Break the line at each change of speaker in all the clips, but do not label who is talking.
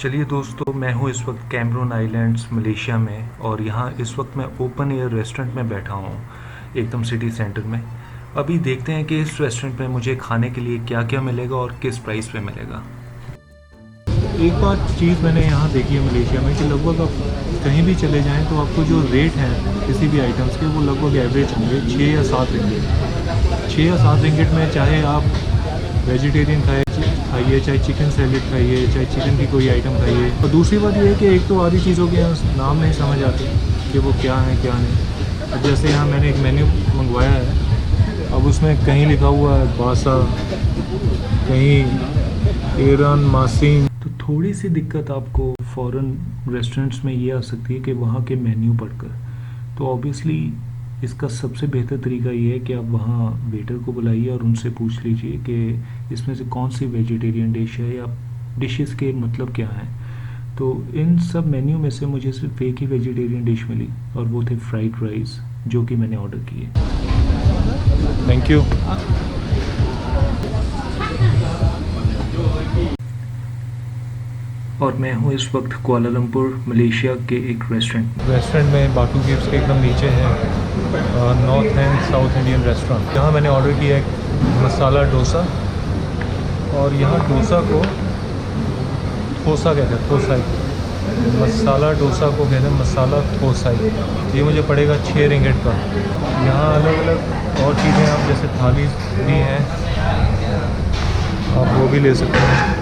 चलिए दोस्तों, मैं हूँ इस वक्त कैमरून आइलैंड्स मलेशिया में और यहाँ इस वक्त मैं ओपन एयर रेस्टोरेंट में बैठा हूँ एकदम सिटी सेंटर में। अभी देखते हैं कि इस रेस्टोरेंट में मुझे खाने के लिए क्या क्या मिलेगा और किस प्राइस पे मिलेगा। एक बात चीज़ मैंने यहाँ देखी है मलेशिया में कि लगभग आप कहीं भी चले जाएं तो आपको जो रेट हैं किसी भी आइटम्स के वो लगभग एवरेज होंगे 6 या 7 रिंगिट। 6 या 7 रिंगिट में चाहे आप वेजिटेरियन खाइए, चाहे चिकन सैलेड खाइए, चाहे चिकन की कोई आइटम खाइए। और दूसरी बात ये है कि एक तो आधी चीज़ों के नाम नहीं समझ आते कि वो क्या है क्या नहीं। अब जैसे यहाँ मैंने एक मेन्यू मंगवाया है, अब उसमें कहीं लिखा हुआ है बासा, कहीं ईरान मासीन। तो थोड़ी सी दिक्कत आपको फ़ॉरेन रेस्टोरेंट्स में ये आ सकती है कि वहाँ के मेन्यू पढ़कर। तो ऑब्वियसली इसका सबसे बेहतर तरीका ये है कि आप वहाँ वेटर को बुलाइए और उनसे पूछ लीजिए कि इसमें से कौन सी वेजिटेरियन डिश है या डिशेस के मतलब क्या हैं। तो इन सब मेन्यू में से मुझे सिर्फ एक ही वेजिटेरियन डिश मिली और वो थे फ्राइड राइस, जो कि मैंने ऑर्डर किए। Thank you. और मैं हूँ इस वक्त कुआलालंपुर मलेशिया के एक रेस्टोरेंट में बाटू केव्स के एकदम नीचे है north and south Indian restaurant. यहाँ मैंने ऑर्डर किया एक मसाला डोसा और यहाँ डोसा को थोसा कहते हैं, थोसाई। मसाला डोसा को कहते हैं मसाला थोसाई। ये मुझे पड़ेगा 6 रिंगिट का। यहाँ अलग अलग और चीज़ें आप जैसे थाली भी हैं, आप वो भी ले सकते हैं।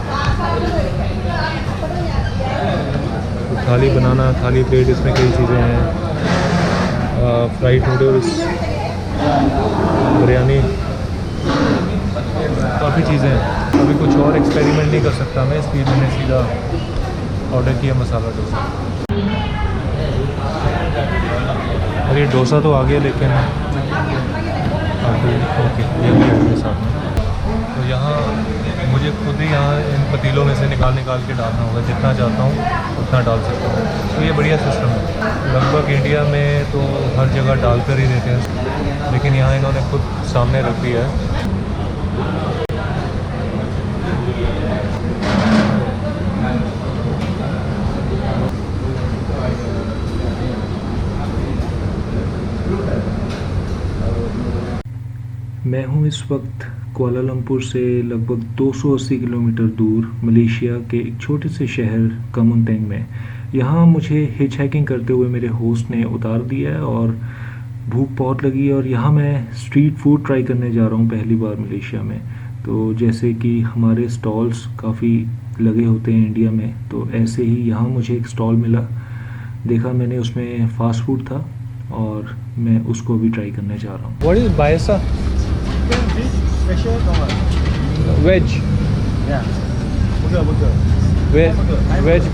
थाली बनाना, थाली प्लेट, इसमें कई चीज़ें हैं। फ्राइड नूडल्स, बिरयानी, काफ़ी चीज़ें हैं। अभी कुछ और एक्सपेरिमेंट नहीं कर सकता मैं, इसलिए मैंने सीधा ऑर्डर किया मसाला डोसा। और ये डोसा तो आ गया, लेकिन ओके ये भी है साथ में। तो यहाँ मुझे खुद ही यहाँ इन पतीलों में से निकाल के डालना होगा। जितना चाहता हूँ उतना डाल सकता हूँ। तो ये बढ़िया सिस्टम है। लगभग इंडिया में तो हर जगह डाल कर ही देते हैं, लेकिन यहाँ इन्होंने खुद सामने रख दिया है। मैं हूँ इस वक्त कुआलालंपुर से लगभग 280 किलोमीटर दूर मलेशिया के एक छोटे से शहर कामुनतेंग में। यहाँ मुझे हिच हाइकिंग करते हुए मेरे होस्ट ने उतार दिया है और भूख बहुत लगी है और यहाँ मैं स्ट्रीट फूड ट्राई करने जा रहा हूँ पहली बार मलेशिया में। तो जैसे कि हमारे स्टॉल्स काफ़ी लगे होते हैं इंडिया में, तो ऐसे ही यहाँ मुझे एक स्टॉल मिला। देखा मैंने, उसमें फ़ास्ट फूड था और मैं उसको भी ट्राई करने जा रहा हूँ। व्हाट इज़ बायसा? Veg.
Yeah. Burger.
Veg.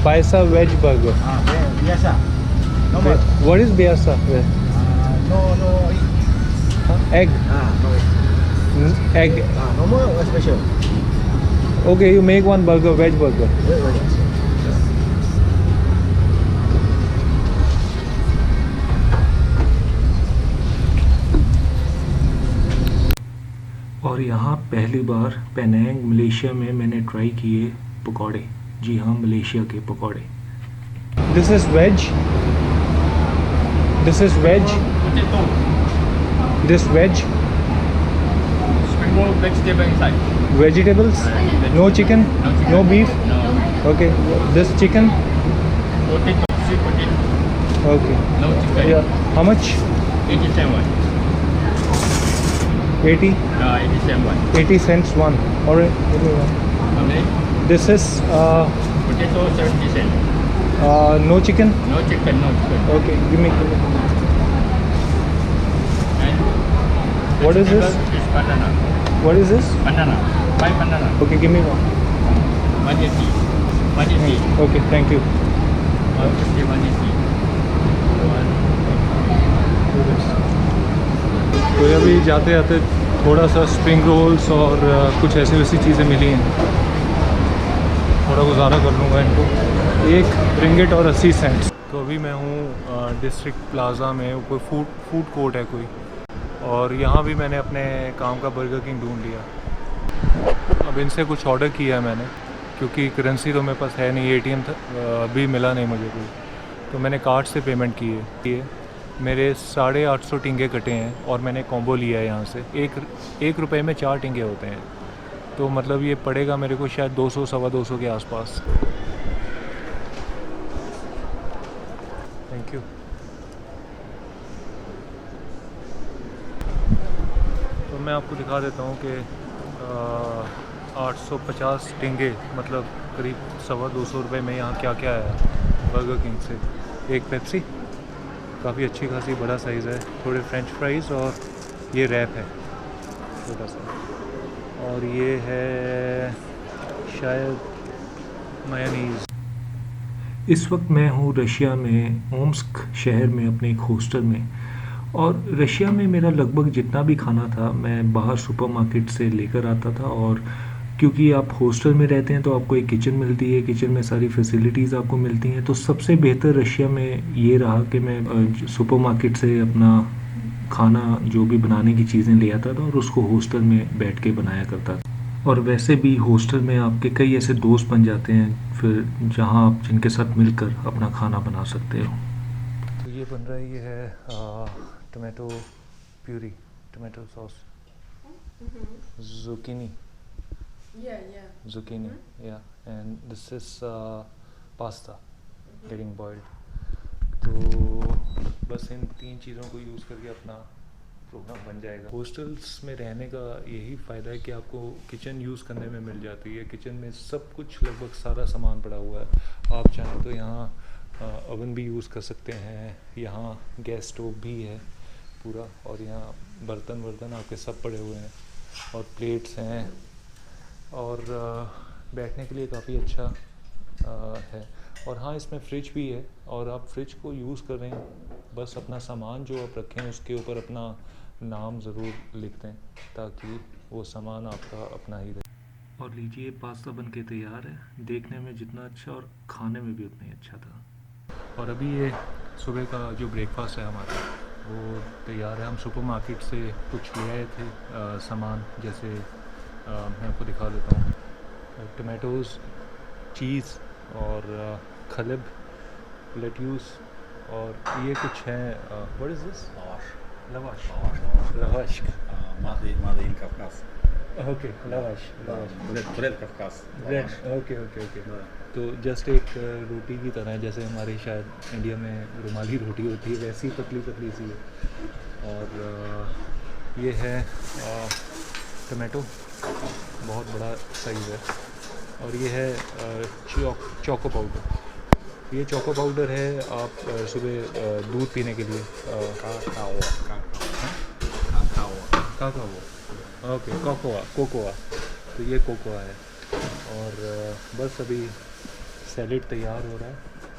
Paisa veg burger.
Biasa. Normal.
What is biasa?
No
Egg.
No egg.
Egg.
Normal or special?
Okay, you make one burger, veg burger. और यहाँ पहली बार पेनांग मलेशिया में मैंने try किए पकौड़े। जी हाँ, Malaysia के पकौड़े। This is veg. This is veg. This veg.
Spring roll vegetable inside.
Vegetables? No chicken? No beef?
No.
Okay. This chicken?
Potato, sweet potato.
Okay.
No chicken.
Yeah. How much?
87.
80?
87.
80 cents one. Alright. Give me one.
Okay.
This is
Potato 70 cents.
no chicken?
No chicken, no chicken.
Okay. Give me.
And
What is this?
vegetable is banana.
What is this?
Banana. 5 banana.
Okay, give me one.
180. 180.
Okay, thank you.
150, 180.
तो अभी जाते जाते थोड़ा सा spring rolls और कुछ ऐसी वैसी चीज़ें मिली हैं। थोड़ा गुजारा कर लूँगा इनको। 1 रिंगिट और 80 सेंट्स। तो अभी मैं हूँ डिस्ट्रिक्ट प्लाज़ा में, कोई फूड कोर्ट है कोई, और यहाँ भी मैंने अपने काम का बर्गर किंग ढूंढ लिया। अब इनसे कुछ ऑर्डर किया है मैंने, क्योंकि करेंसी तो मेरे पास है नहीं, एटीएम था अभी मिला नहीं मुझे कोई, तो मैंने कार्ड से पेमेंट की है। मेरे 850 टिंगे कटे हैं और मैंने कॉम्बो लिया है यहाँ से। एक रुपए में 4 टिंगे होते हैं, तो मतलब ये पड़ेगा मेरे को शायद 200 सवा 200 के आसपास। Thank you. तो मैं आपको दिखा देता हूँ कि 850 टिंगे मतलब करीब सवा 200 रुपये में यहाँ क्या क्या है बर्गर किंग से। एक पेप्सी, काफ़ी अच्छी खासी बड़ा साइज़ है, थोड़े फ्रेंच फ्राइज़ और ये रैप है छोटा सा, और ये है शायद मेयोनीज़। इस वक्त मैं हूँ रशिया में ओम्स्क शहर में अपने एक हॉस्टल में, और रशिया में मेरा लगभग जितना भी खाना था मैं बाहर सुपरमार्केट से लेकर आता था। और क्योंकि आप हॉस्टल में रहते हैं तो आपको एक किचन मिलती है, किचन में सारी फैसिलिटीज़ आपको मिलती हैं, तो सबसे बेहतर रशिया में ये रहा कि मैं सुपरमार्केट से अपना खाना जो भी बनाने की चीज़ें ले आता था और उसको हॉस्टल में बैठ के बनाया करता था। और वैसे भी हॉस्टल में आपके कई ऐसे दोस्त बन जाते हैं फिर, जहाँ आप जिनके साथ मिलकर अपना खाना बना सकते हो। तो ये बन रहा है, ये है tomato puree, tomato sauce, zucchini, zucchini, yeah, and this is pasta getting boiled। तो बस इन 3 चीज़ों को यूज़ करके अपना प्रोग्राम बन जाएगा। हॉस्टल्स में रहने का यही फ़ायदा है कि आपको किचन यूज़ करने में मिल जाती है। किचन में सब कुछ लगभग सारा सामान पड़ा हुआ है। आप चाहें तो यहाँ ओवन भी यूज़ कर सकते हैं, यहाँ गैस स्टोव भी है पूरा, और यहाँ बर्तन आपके सब पड़े हुए हैं और प्लेट्स हैं, और बैठने के लिए काफ़ी अच्छा है। और हाँ, इसमें फ्रिज भी है, और आप फ्रिज को यूज़ कर रहे हैं, बस अपना सामान जो आप रखें उसके ऊपर अपना नाम ज़रूर लिख दें ताकि वो सामान आपका अपना ही रहे। और लीजिए, पास्ता बन के तैयार है, देखने में जितना अच्छा और खाने में भी उतना ही अच्छा था। और अभी ये सुबह का जो ब्रेकफास्ट है हमारा वो तैयार है। हम सुपरमार्केट से कुछ ले आए थे सामान, जैसे मैं आपको दिखा देता हूँ, टमाटोज़, चीज़ और खलब, लेट्यूस, और ये कुछ है what is this? Lavash.
Made in Kavkaz.
Okay, lavash.
Bread Kavkaz.
Bread, okay. तो जस्ट एक रोटी की तरह है, जैसे हमारी शायद इंडिया में रुमाली रोटी होती है, वैसी पतली सी है। और ये है टमाटो, बहुत बड़ा साइज़ है। और ये है चोको पाउडर। ये चोको पाउडर है आप सुबह दूध पीने के लिए। काकाओ, ओके, कोकोआ, तो ये कोकोआ है। और बस अभी सैलेड तैयार हो रहा है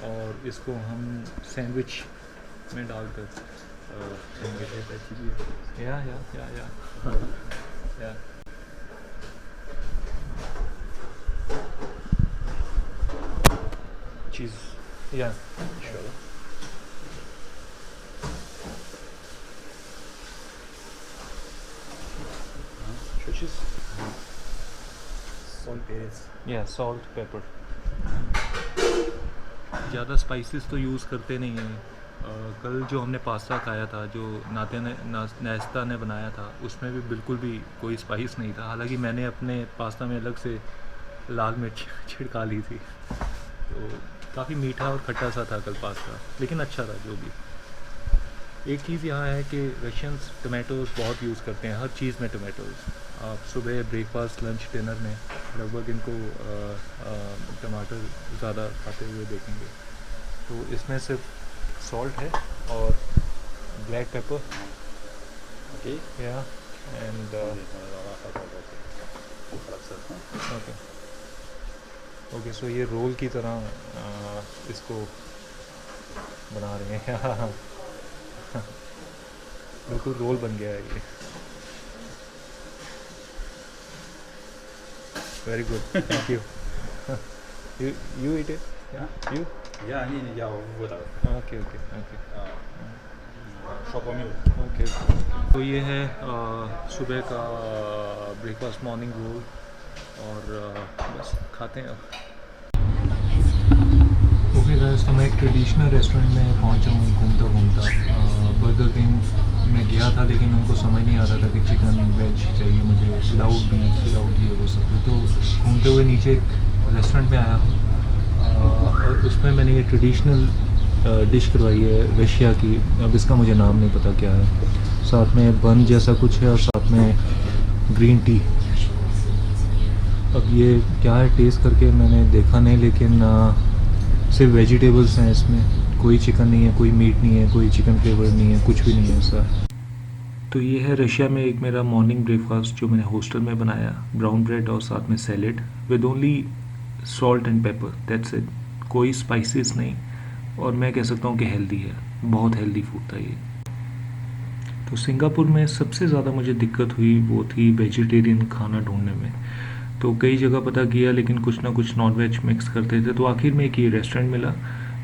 और इसको हम सैंडविच में डालकर या चीज़ या sure. Churches?
Salt, perец.
या सॉल्ट, पेपर। ज़्यादा स्पाइसेस तो यूज़ करते नहीं हैं। कल जो हमने पास्ता खाया था, जो नाश्ता ने बनाया था, उसमें भी बिल्कुल भी कोई स्पाइस नहीं था। हालांकि मैंने अपने पास्ता में अलग से लाल मिर्च छिड़का ली थी, तो काफ़ी मीठा और खट्टा सा था कल पास्ता, लेकिन अच्छा था जो भी। एक चीज़ यहाँ है कि रशियंस टमाटोज़ बहुत यूज़ करते हैं, हर चीज़ में टमाटोज़। आप सुबह ब्रेकफास्ट, लंच, डिनर में लगभग इनको टमाटर ज़्यादा खाते हुए देखेंगे। तो इसमें सिर्फ सॉल्ट है और ब्लैक पेपर,
Okay.
या एंड ओके। सो ये रोल की तरह इसको बना रहे हैं। बिल्कुल रोल बन गया है ये। Very good, thank you. You eat it?
Yeah.
You?
Я в это.
Okay.
Шопомил.
Okay. तो ये है सुबह का ब्रेकफास्ट, मॉर्निंग रोल, और बस खाते हैं। ओके गाइस, तो मैं एक ट्रेडिशनल रेस्टोरेंट में पहुंचा हूँ घूमता बर्गर किंग में गया था, लेकिन उनको समझ नहीं आ रहा था कि चिकन वेज चाहिए मुझे, विदाउट बीफ विदाउट ये वो सब। तो घूमते हुए नीचे एक रेस्टोरेंट में आया हूँ और उसमें मैंने ये ट्रेडिशनल डिश करवाई है रशिया की। अब इसका मुझे नाम नहीं पता क्या है, साथ में बन जैसा कुछ है और साथ में ग्रीन टी। अब ये क्या है टेस्ट करके मैंने देखा नहीं, लेकिन सिर्फ वेजिटेबल्स हैं इसमें, कोई चिकन नहीं है, कोई मीट नहीं है, कोई चिकन फ्लेवर नहीं है, कुछ भी नहीं है ऐसा। तो ये है रशिया में एक मेरा मॉर्निंग ब्रेकफास्ट जो मैंने हॉस्टल में बनाया, ब्राउन ब्रेड और साथ में salad with only salt and paper, that's it, कोई स्पाइसेस नहीं। और मैं कह सकता हूँ कि हेल्दी है, बहुत हेल्दी फूड था ये। तो सिंगापुर में सबसे ज़्यादा मुझे दिक्कत हुई वो थी वेजिटेरियन खाना ढूंढने में। तो कई जगह पता किया, लेकिन कुछ ना कुछ नॉन वेज मिक्स करते थे। तो आखिर में एक ये रेस्टोरेंट मिला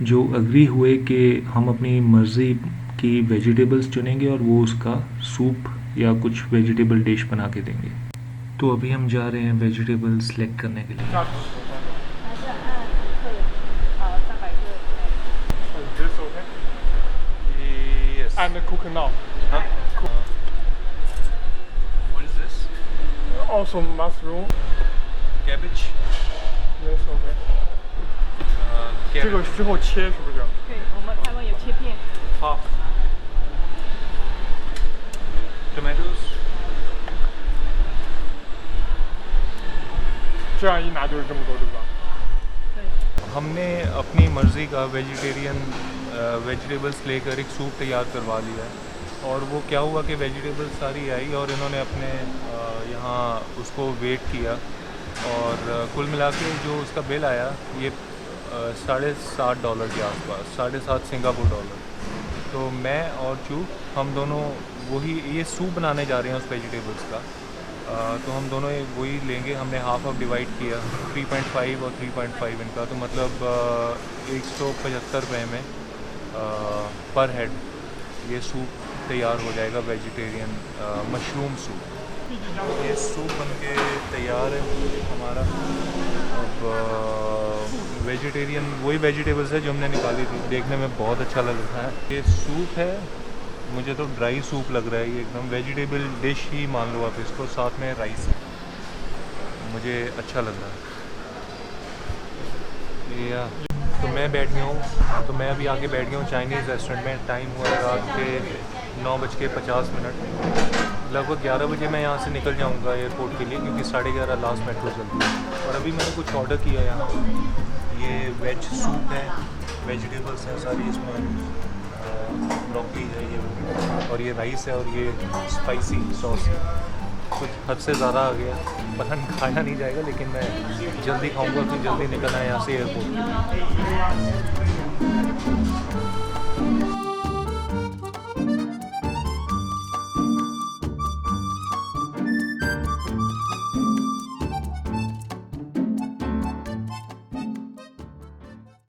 जो अग्री हुए कि हम अपनी मर्ज़ी की वेजिटेबल्स चुनेंगे और वो उसका सूप या कुछ वेजिटेबल डिश बना के देंगे। तो अभी हम जा रहे हैं वेजिटेबल सेलेक्ट करने के लिए।
This okay?
Yes.
And cook now.
Huh?
What is this?
Also mushroom.
Cabbage.
Yes, okay. 这个之后切是不是？
对，我们台湾有切片。
half. Tomatoes.
这样一拿就是这么多，对吧？
हमने अपनी मर्ज़ी का वेजिटेबल्स लेकर एक सूप तैयार करवा लिया है। और वो क्या हुआ कि वेजिटेबल्स सारी आई और इन्होंने अपने यहाँ उसको वेट किया और कुल मिला के जो उसका बिल आया ये $7.5 के आसपास, 7.5 सिंगापुर डॉलर। तो मैं और चू हम दोनों वही ये सूप बनाने जा रहे हैं उस वेजिटेबल्स का। तो हम दोनों वही लेंगे, हमने हाफ डिवाइड किया 3.5 और 3.5 इनका, तो मतलब 175 रुपये में पर हेड ये सूप तैयार हो जाएगा, वेजिटेरियन मशरूम सूप। ये सूप बन के तैयार है हमारा। अब वेजिटेरियन वही वेजिटेबल्स है जो हमने निकाली थी, देखने में बहुत अच्छा लग रहा है। ये सूप है, मुझे तो ड्राई सूप लग रहा है ये, एकदम वेजिटेबल डिश ही मान लो आप इसको, साथ में राइस है, मुझे अच्छा लग रहा है। या तो मैं बैठ गया हूँ, तो मैं अभी आके बैठ गया हूँ चाइनीज़ रेस्टोरेंट में। टाइम हुआ है रात के 9:50। लगभग 11 बजे मैं यहाँ से निकल जाऊँगा एयरपोर्ट के लिए, क्योंकि 11:30 लास्ट मेट्रो चलती है। और अभी मैंने कुछ ऑर्डर किया यहाँ, ये वेज सूप है, वेजिटेबल्स हैं सारी इसमें, ब्रोकली है ये, और ये राइस है और ये स्पाइसी सॉस है। कुछ हद से ज़्यादा आ गया, पता नहीं खाया नहीं जाएगा, लेकिन मैं जल्दी खाऊंगा कि जल्दी निकलना है यहाँ से एयरपोर्ट के लिए।